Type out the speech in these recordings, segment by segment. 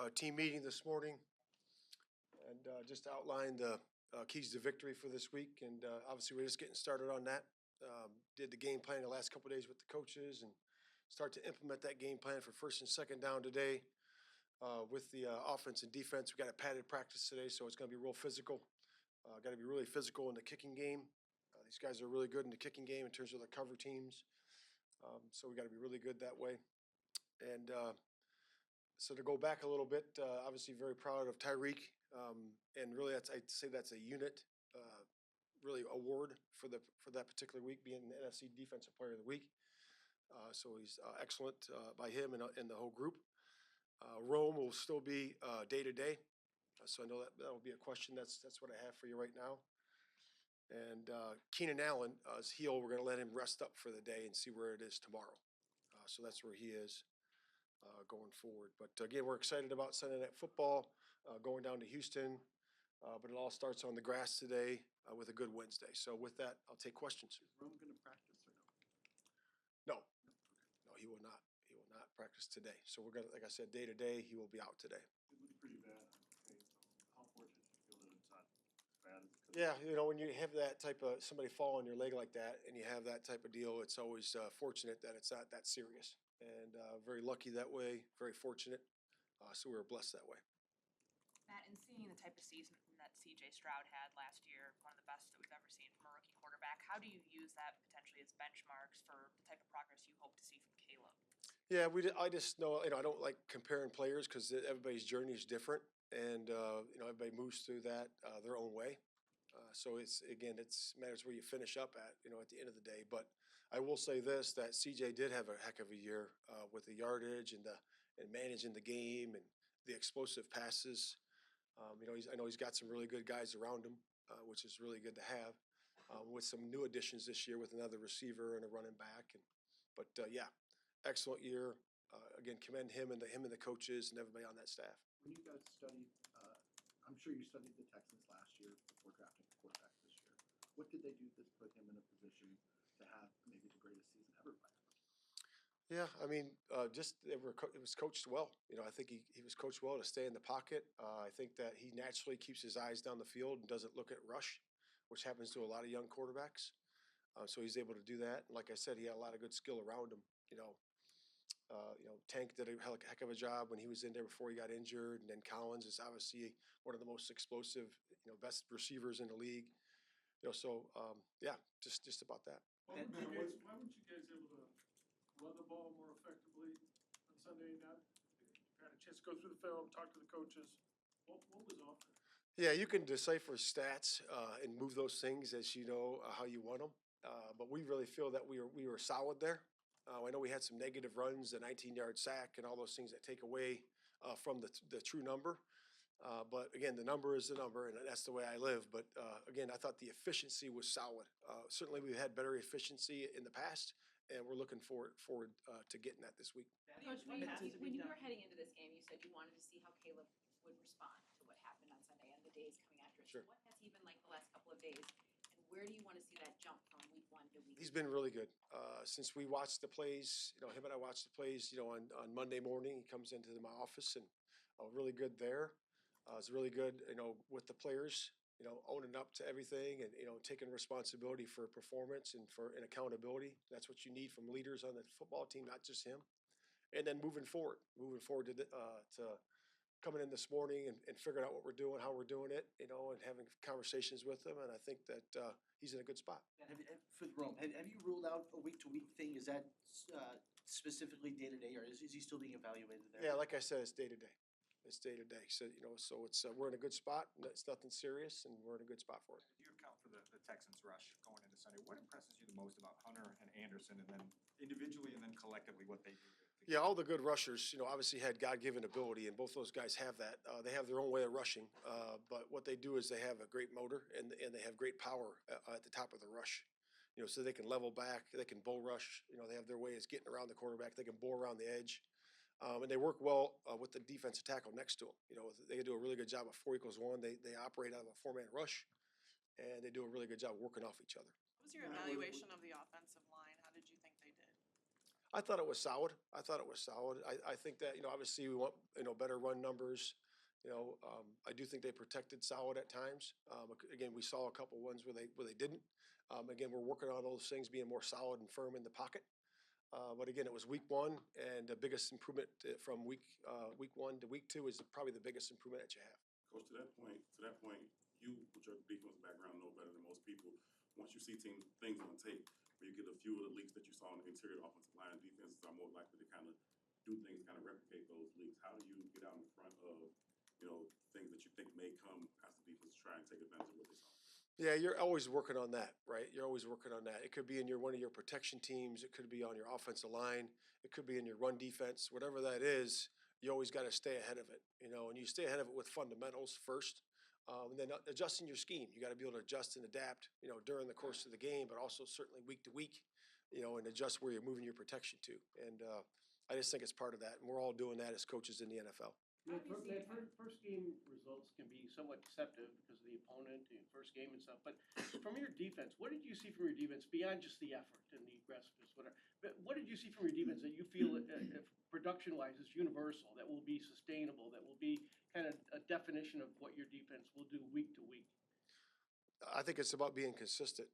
team meeting this morning and just outlined the keys to victory for this week. And obviously, we're just getting started on that. Did the game plan the last couple of days with the coaches and start to implement that game plan for first and second down today. With the offense and defense, we got a padded practice today, so it's going to be real physical. Got to be really physical in the kicking game. These guys are really good in the kicking game in terms of the cover teams. So we got to be really good that way. And so to go back a little bit, obviously very proud of Tyreek. And really, I'd say that's a unit, really award for that particular week, being the NFC Defensive Player of the Week. So he's excellent by him and the whole group. Rome will still be day to day. So I know that will be a question. That's what I have for you right now. And Keenan Allen, his heel, we're going to let him rest up for the day and see where it is tomorrow. So that's where he is going forward. But again, we're excited about Sunday Night Football, going down to Houston. But it all starts on the grass today with a good Wednesday. So with that, I'll take questions. Is Rome going to practice or no? No, he will not. He will not practice today. So we're going to, like I said, day to day, he will be out today. It looked pretty bad. Okay, so how fortunate do you feel that it's not as bad as it could Yeah, when you have that type of somebody fall on your leg like that, and you have that type of deal, it's always fortunate that it's not that serious. And very lucky that way, very fortunate. So we were blessed that way. Matt, in seeing the type of season that C.J. Stroud had last year, one of the best that we've ever seen from a rookie quarterback, how do you use that potentially as benchmarks for the type of progress you hope to see from Caleb? Yeah, I just know, I don't like comparing players because everybody's journey is different, and everybody moves through that their own way. So it's matters where you finish up at the end of the day. But I will say this, that CJ did have a heck of a year with the yardage and managing the game and the explosive passes. I know he's got some really good guys around him, which is really good to have. With some new additions this year with another receiver and a running back, but excellent year. Again, commend him and the coaches and everybody on that staff. When you guys studied, I'm sure you studied the Texans last year before drafting a quarterback this year. What did they do to put him in a position to have maybe the greatest season ever by him? Yeah, I mean, it was coached well. I think he was coached well to stay in the pocket. I think that he naturally keeps his eyes down the field and doesn't look at rush, which happens to a lot of young quarterbacks. So he's able to do that. And like I said, he had a lot of good skill around him. Tank did a heck of a job when he was in there before he got injured, and then Collins is obviously one of the most explosive, best receivers in the league. Just about that. Why weren't you guys able to run the ball more effectively on Sunday night? You had a chance to go through the film, talk to the coaches. What was off there? Yeah, you can decipher stats and move those things as you know how you want them. But we really feel that we were solid there. I know we had some negative runs, the 19-yard sack, and all those things that take away from the true number. But again, the number is the number, and that's the way I live. But again, I thought the efficiency was solid. Certainly, we've had better efficiency in the past, and we're looking forward to getting that this week. Coach, when you were heading into this game, you said you wanted to see how Caleb would respond to what happened on Sunday and the days coming after it. Sure. So what has he been like the last couple of days, and where do you want to see that jump from week 1 to week 2? He's been really good. Since we watched the plays, him and I watched the plays, on Monday morning. He comes into my office and really good there. It's really good, with the players, owning up to everything and, taking responsibility for performance and accountability. That's what you need from leaders on the football team, not just him. And then moving forward to coming in this morning and figuring out what we're doing, how we're doing it, and having conversations with him. And I think that he's in a good spot. For Rome, have you ruled out a week-to-week thing? Is that specifically day-to-day, or is he still being evaluated there? Yeah, like I said, it's day-to-day. It's day-to-day. So, so it's we're in a good spot. It's nothing serious, and we're in a good spot for it. Do you account for the Texans rush going into Sunday? What impresses you the most about Hunter and Anderson, and then individually and then collectively what they do? Yeah, all the good rushers, obviously had God-given ability, and both those guys have that. They have their own way of rushing, but what they do is they have a great motor and they have great power at the top of the rush. So they can level back, they can bull rush. They have their way of getting around the quarterback. They can bore around the edge, and they work well with the defensive tackle next to them. They do a really good job of 4=1. They operate out of a 4-man rush, and they do a really good job working off each other. What was your evaluation of the offensive line? How did you think they did? I thought it was solid. I think that, obviously we want, better run numbers. I do think they protected solid at times. Again, we saw a couple ones where they didn't. Again, we're working on those things, being more solid and firm in the pocket. But again, it was week one, and the biggest improvement from week one to week two is probably the biggest improvement that you have. Coach, to that point, you with your defensive background know better than most people. Once you see things on tape, where you get a few of the leaks that you saw on the interior offensive line, defenses are more likely to kind of do things, kind of replicate those leaks. How do you get out in front of, things that you think may come as the defense try and take advantage of what they saw? Yeah, you're always working on that, right? You're always working on that. It could be in one of your protection teams. It could be on your offensive line. It could be in your run defense. Whatever that is, you always got to stay ahead of it, and you stay ahead of it with fundamentals first. And then adjusting your scheme. You got to be able to adjust and adapt, during the course of the game, but also certainly week to week, and adjust where you're moving your protection to. And I just think it's part of that. And we're all doing that as coaches in the NFL. First game results can be somewhat deceptive because of the opponent and first game and stuff. But from your defense, what did you see from your defense beyond just the effort and the aggressiveness, whatever? But what did you see from your defense that you feel, if production-wise, is universal, that will be sustainable, that will be kind of a definition of what your defense will do week to week? I think it's about being consistent.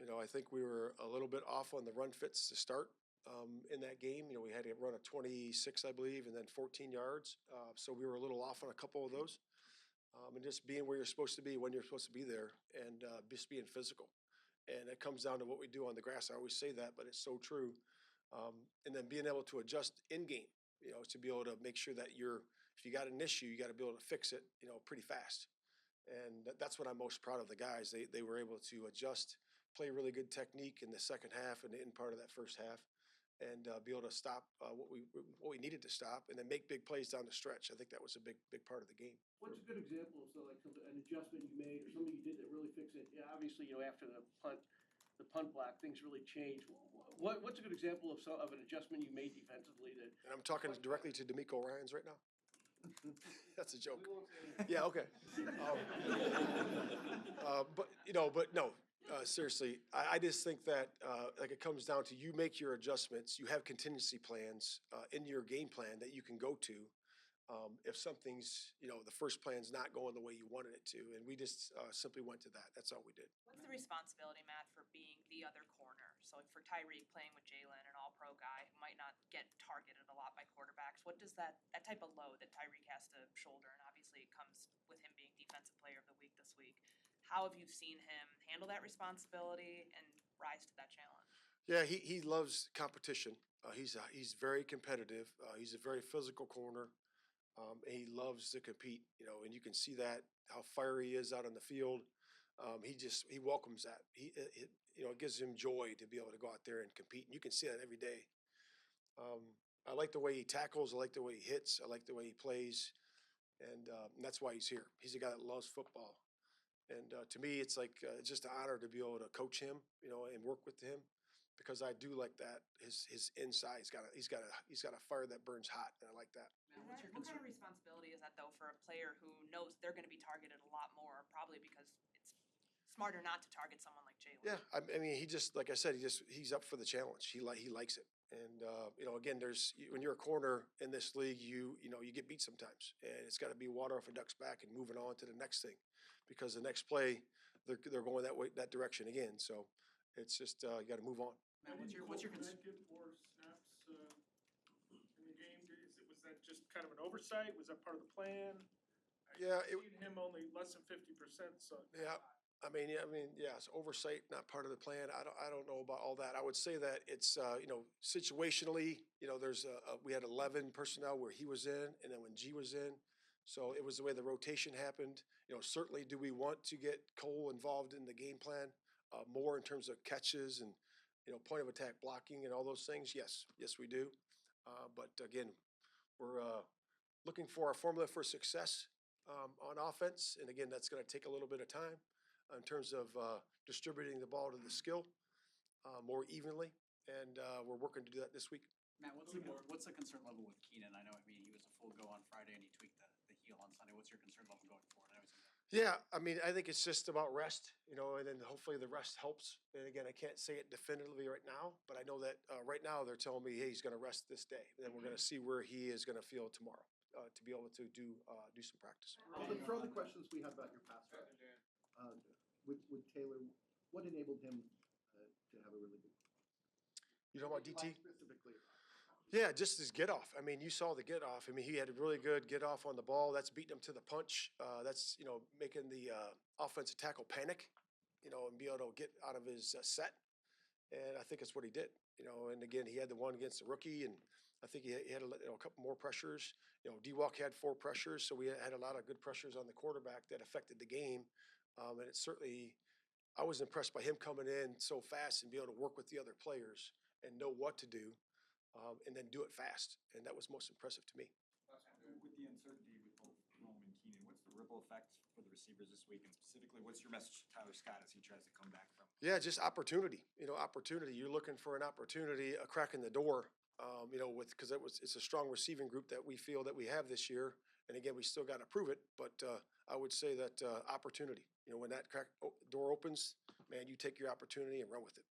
I think we were a little bit off on the run fits to start. In that game, we had to run a 26, I believe, and then 14 yards. So we were a little off on a couple of those. And just being where you're supposed to be, when you're supposed to be there, and just being physical. And it comes down to what we do on the grass. I always say that, but it's so true. And then being able to adjust in game, to be able to make sure that if you got an issue, you got to be able to fix it, pretty fast. And that's what I'm most proud of the guys. They were able to adjust, play really good technique in the second half and in part of that first half, and be able to stop what we needed to stop, and then make big plays down the stretch. I think that was a big part of the game. What's a good example of an adjustment you made or something you did that really fixed it? Yeah, obviously, after the punt block, things really changed. What's a good example of an adjustment you made defensively that? And I'm talking directly to D'Amico Ryans right now. That's a joke. Yeah, okay. But no. Seriously, I just think that it comes down to you make your adjustments. You have contingency plans in your game plan that you can go to if something's, the first plan's not going the way you wanted it to. And we just simply went to that. That's all we did. What's the responsibility, Matt, for being the other corner? So like for Tyreek playing with Jalen, an all-pro guy who might not get targeted a lot by quarterbacks, what does that type of load that Tyreek has to shoulder, and obviously it comes with him being defensive player of the week this week, how have you seen him handle that responsibility and rise to that challenge? Yeah, he loves competition. He's very competitive. He's a very physical corner. And he loves to compete, and you can see that how fiery he is out on the field. He welcomes that. It gives him joy to be able to go out there and compete. And you can see that every day. I like the way he tackles. I like the way he hits. I like the way he plays. And that's why he's here. He's a guy that loves football. And to me, it's like it's just an honor to be able to coach him, and work with him, because I do like that. His inside, he's got a fire that burns hot, and I like that. What kind of responsibility is that though for a player who knows they're going to be targeted a lot more, probably because it's smarter not to target someone like Jalen? Yeah, I mean, he just, like I said, he's up for the challenge. He likes it, and again, when you're a corner in this league, you get beat sometimes, and it's got to be water off a duck's back and moving on to the next thing, because the next play they're going that direction again. So it's just you got to move on. Matt, what's your concern? Get more snaps in the game? Was that just kind of an oversight? Was that part of the plan? Yeah, I've seen him only less than 50%. So yeah. It's oversight, not part of the plan. I don't know about all that. I would say that it's situationally, we had 11 personnel where he was in, and then when G was in, so it was the way the rotation happened. Certainly, do we want to get Cole involved in the game plan more in terms of catches and point of attack blocking and all those things? Yes, we do. But again, we're looking for a formula for success on offense, and again, that's going to take a little bit of time in terms of distributing the ball to the skill more evenly, and we're working to do that this week. Matt, what's the concern level with Keenan? I know, he was a full go on Friday and he tweaked the heel on Sunday. What's your concern level going forward? Yeah, I mean, I think it's just about rest, you know, and then hopefully the rest helps. And again, I can't say it definitively right now, but I know that right now they're telling me, hey, he's going to rest this day. And then we're going to see where he is going to feel tomorrow to be able to do some practice. For all the questions we had about your pass rush, with Taylor, what enabled him to have a really good? You know about DT? Specifically. Yeah, just his get off. I mean, you saw the get off. I mean, he had a really good get off on the ball. That's beating him to the punch. That's, you know, making the offensive tackle panic, you know, and be able to get out of his set. And I think that's what he did, you know. And again, he had the one against the rookie, and I think he had a couple more pressures. You know, D-Walk had 4 pressures, so we had a lot of good pressures on the quarterback that affected the game. And it certainly, I was impressed by him coming in so fast and be able to work with the other players and know what to do. And then do it fast, and that was most impressive to me. With the uncertainty with both Rome and Keenan, what's the ripple effect for the receivers this week? And specifically, what's your message to Tyler Scott as he tries to come back from? Yeah, just opportunity. You know, opportunity. You're looking for an opportunity, a crack in the door. You know, because it's a strong receiving group that we feel that we have this year. And again, we still got to prove it, but I would say that opportunity. You know, when that door opens, man, you take your opportunity and run with it.